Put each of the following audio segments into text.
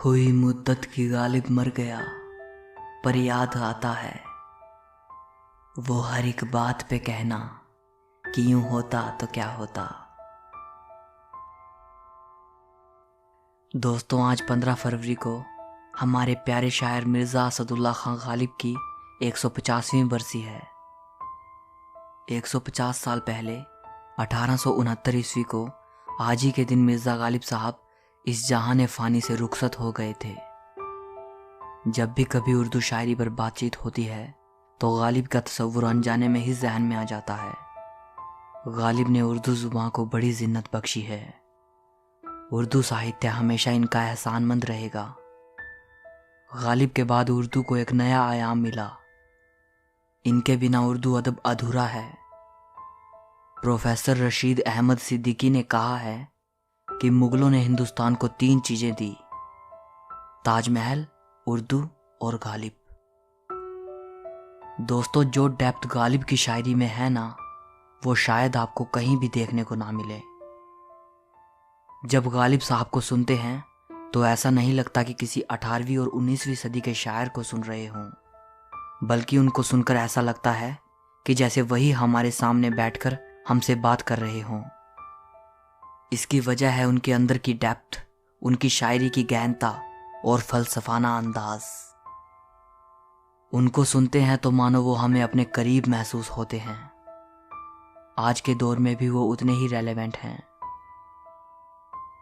हुई मुद्दत की गालिब मर गया, पर याद आता है वो हर एक बात पे कहना कि यूं होता तो क्या होता। दोस्तों, आज 15 फरवरी को हमारे प्यारे शायर मिर्ज़ा असदुल्ला खां गालिब की 150वीं बरसी है। 150 साल पहले 1869 ईस्वी को आज ही के दिन मिर्ज़ा गालिब साहब इस जहान फ़ानी से रुखसत हो गए थे। जब भी कभी उर्दू शायरी पर बातचीत होती है तो गालिब का तस्वुर अनजाने में ही जहन में आ जाता है। गालिब ने उर्दू ज़ुबान को बड़ी जिन्नत बख्शी है। उर्दू साहित्य हमेशा इनका एहसानमंद रहेगा। गालिब के बाद उर्दू को एक नया आयाम मिला। इनके बिना उर्दू अदब अधूरा है। प्रोफेसर रशीद अहमद सिद्दीकी ने कहा है कि मुगलों ने हिंदुस्तान को 3 चीज़ें दी: ताजमहल, उर्दू और गालिब। दोस्तों, जो डेप्थ गालिब की शायरी में है ना, वो शायद आपको कहीं भी देखने को ना मिले। जब गालिब साहब को सुनते हैं तो ऐसा नहीं लगता कि किसी 18वीं और 19वीं सदी के शायर को सुन रहे हों, बल्कि उनको सुनकर ऐसा लगता है कि जैसे वही हमारे सामने बैठकर हमसे बात कर रहे हों। इसकी वजह है उनके अंदर की डेप्थ, उनकी शायरी की गहनता और फलसफाना अंदाज। उनको सुनते हैं तो मानो वो हमें अपने करीब महसूस होते हैं। आज के दौर में भी वो उतने ही रेलेवेंट हैं।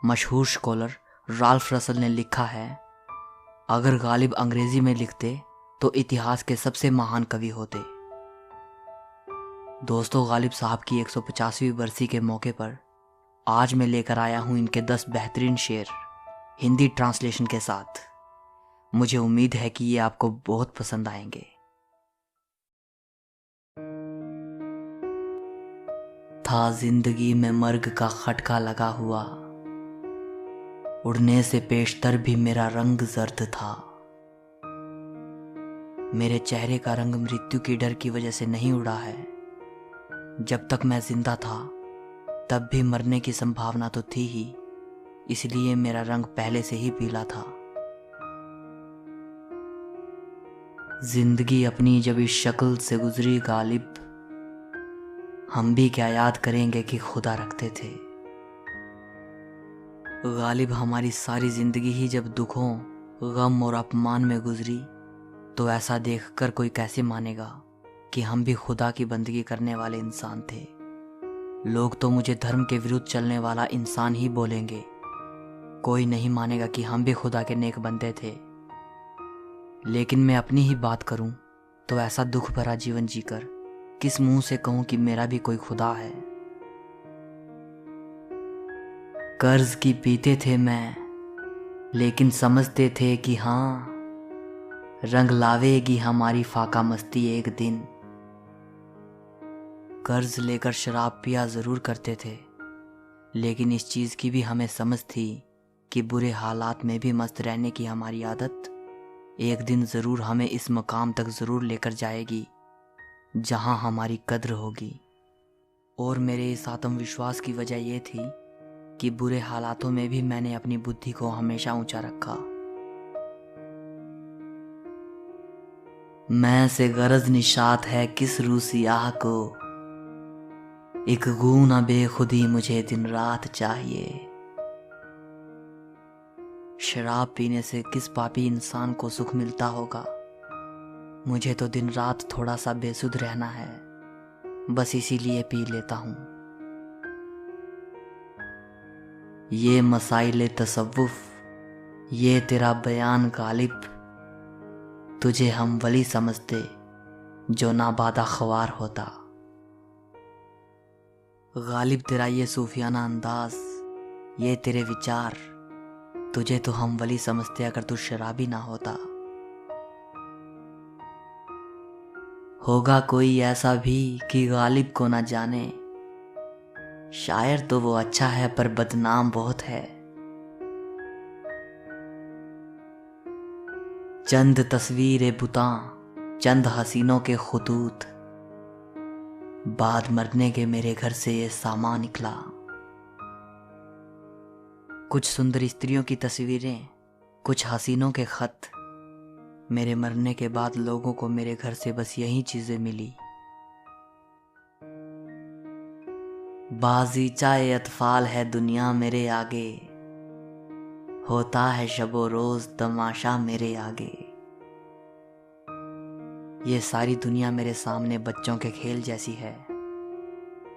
मशहूर स्कॉलर राल्फ रसल ने लिखा है, अगर गालिब अंग्रेजी में लिखते तो इतिहास के सबसे महान कवि होते। दोस्तों, गालिब साहब की 150वीं बरसी के मौके पर आज मैं लेकर आया हूं इनके 10 बेहतरीन शेर हिंदी ट्रांसलेशन के साथ। मुझे उम्मीद है कि ये आपको बहुत पसंद आएंगे। था जिंदगी में मर्ग का खटका लगा हुआ, उड़ने से पेशतर भी मेरा रंग जर्द था। मेरे चेहरे का रंग मृत्यु की डर की वजह से नहीं उड़ा है। जब तक मैं जिंदा था तब भी मरने की संभावना तो थी ही, इसलिए मेरा रंग पहले से ही पीला था। जिंदगी अपनी जब इस शक्ल से गुजरी गालिब, हम भी क्या याद करेंगे कि खुदा रखते थे। गालिब हमारी सारी जिंदगी ही जब दुखों, गम और अपमान में गुजरी, तो ऐसा देखकर कोई कैसे मानेगा कि हम भी खुदा की बंदगी करने वाले इंसान थे। लोग तो मुझे धर्म के विरुद्ध चलने वाला इंसान ही बोलेंगे। कोई नहीं मानेगा कि हम भी खुदा के नेक बंदे थे। लेकिन मैं अपनी ही बात करूं तो ऐसा दुख भरा जीवन जीकर किस मुंह से कहूं कि मेरा भी कोई खुदा है। कर्ज की पीते थे मैं, लेकिन समझते थे कि हाँ, रंग लावेगी हमारी फाका मस्ती एक दिन। कर्ज लेकर शराब पिया जरूर करते थे, लेकिन इस चीज़ की भी हमें समझ थी कि बुरे हालात में भी मस्त रहने की हमारी आदत एक दिन ज़रूर हमें इस मकाम तक ज़रूर लेकर जाएगी जहां हमारी कद्र होगी। और मेरे इस आत्मविश्वास की वजह यह थी कि बुरे हालातों में भी मैंने अपनी बुद्धि को हमेशा ऊंचा रखा। मैं से गरज निशात है किस रूसियाह को, एक गूना बेखुदी मुझे दिन रात चाहिए। शराब पीने से किस पापी इंसान को सुख मिलता होगा। मुझे तो दिन रात थोड़ा सा बेसुध रहना है, बस इसीलिए पी लेता हूं। ये मसाइले तसव्वुफ, ये तेरा बयान गालिब, तुझे हम वली समझते जो नाबादा ख्वार होता। गालिब तेरा ये सूफियाना अंदाज, ये तेरे विचार, तुझे तो हम वली समझते अगर तू शराबी ना होता। होगा कोई ऐसा भी कि गालिब को ना जाने, शायर तो वो अच्छा है पर बदनाम बहुत है। चंद तस्वीरें बुता, चंद हसीनों के खुतूत, बाद मरने के मेरे घर से ये सामान निकला। कुछ सुंदर स्त्रियों की तस्वीरें, कुछ हसीनों के खत, मेरे मरने के बाद लोगों को मेरे घर से बस यही चीजें मिली। बाज़ीचाए अतफाल है दुनिया मेरे आगे, होता है शबो रोज तमाशा मेरे आगे। ये सारी दुनिया मेरे सामने बच्चों के खेल जैसी है।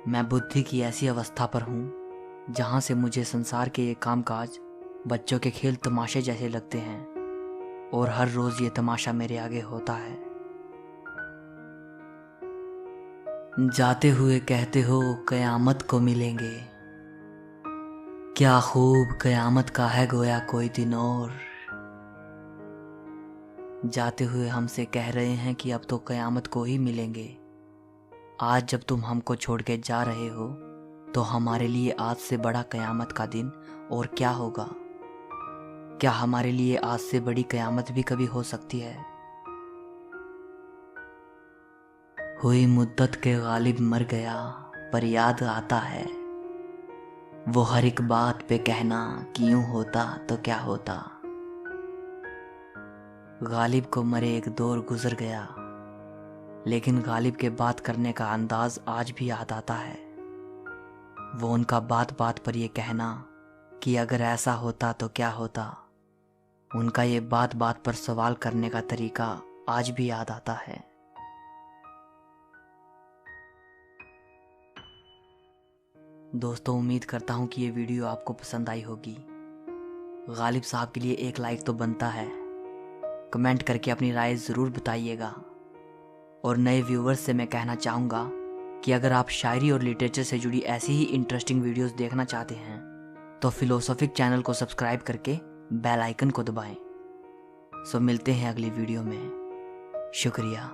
मैं बुद्धि की ऐसी अवस्था पर हूँ जहाँ से मुझे संसार के ये कामकाज बच्चों के खेल तमाशे जैसे लगते हैं, और हर रोज ये तमाशा मेरे आगे होता है। जाते हुए कहते हो कयामत को मिलेंगे, क्या खूब कयामत का है गोया कोई दिन और। जाते हुए हमसे कह रहे हैं कि अब तो कयामत को ही मिलेंगे। आज जब तुम हमको छोड़ के जा रहे हो तो हमारे लिए आज से बड़ा कयामत का दिन और क्या होगा। क्या हमारे लिए आज से बड़ी कयामत भी कभी हो सकती है। हुई मुद्दत के गालिब मर गया पर याद आता है, वो हर एक बात पे कहना कि यूं होता तो क्या होता। गालिब को मरे एक दौर गुजर गया, लेकिन गालिब के बात करने का अंदाज आज भी याद आता है। वो उनका बात बात पर ये कहना कि अगर ऐसा होता तो क्या होता, उनका ये बात बात पर सवाल करने का तरीका आज भी याद आता है। दोस्तों, उम्मीद करता हूँ कि ये वीडियो आपको पसंद आई होगी। गालिब साहब के लिए एक लाइक तो बनता है। कमेंट करके अपनी राय ज़रूर बताइएगा। और नए व्यूवर्स से मैं कहना चाहूँगा कि अगर आप शायरी और लिटरेचर से जुड़ी ऐसी ही इंटरेस्टिंग वीडियोस देखना चाहते हैं तो फिलोसॉफिक चैनल को सब्सक्राइब करके बेल आइकन को दबाएं। सो मिलते हैं अगली वीडियो में। शुक्रिया।